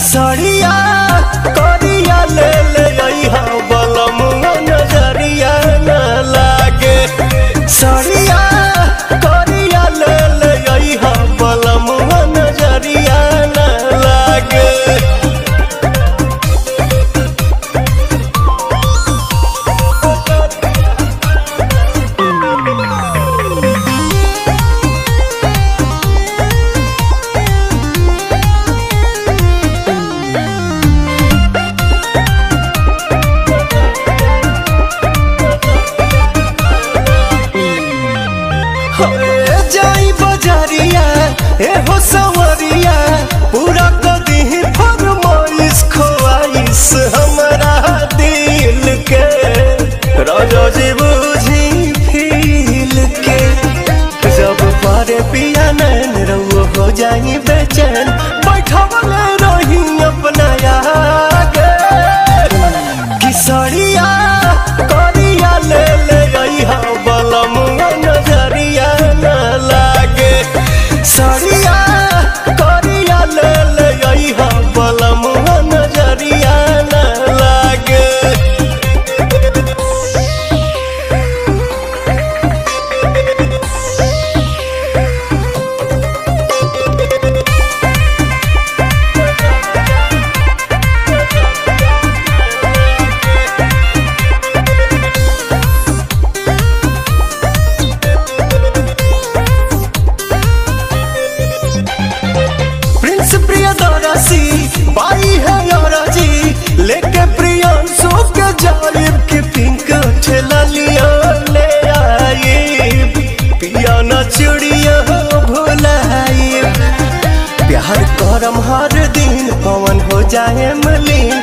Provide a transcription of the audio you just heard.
सड़िया करिया ले ले अइहा बलमुआ नजरिया न लागे। सड़िया करिया ले ले अइहा बलमुआ नजरिया न लागे। जाई बजारिया ए हो सवरिया पूरा कदी फरमाइश ख्वाइश हमारा दिल के राजा जी बुझी फील के। जब पारे पिया नैन रउआ हो जाई बेचैन बैठवले रही अपना आगे। कि सड़िया करिया ले ले अइहा बलमुआ नजरिया न लागे। सड़िया करिया ले ले अइहा बलमुआ नजरिया न लागे। बाई है जी लेके प्रियांशु के जालिब की पिंक ठेला लिया ले आई। पिया न चुड़िया भुलाई प्यार करम हर दिन पवन हो जाए मलिन।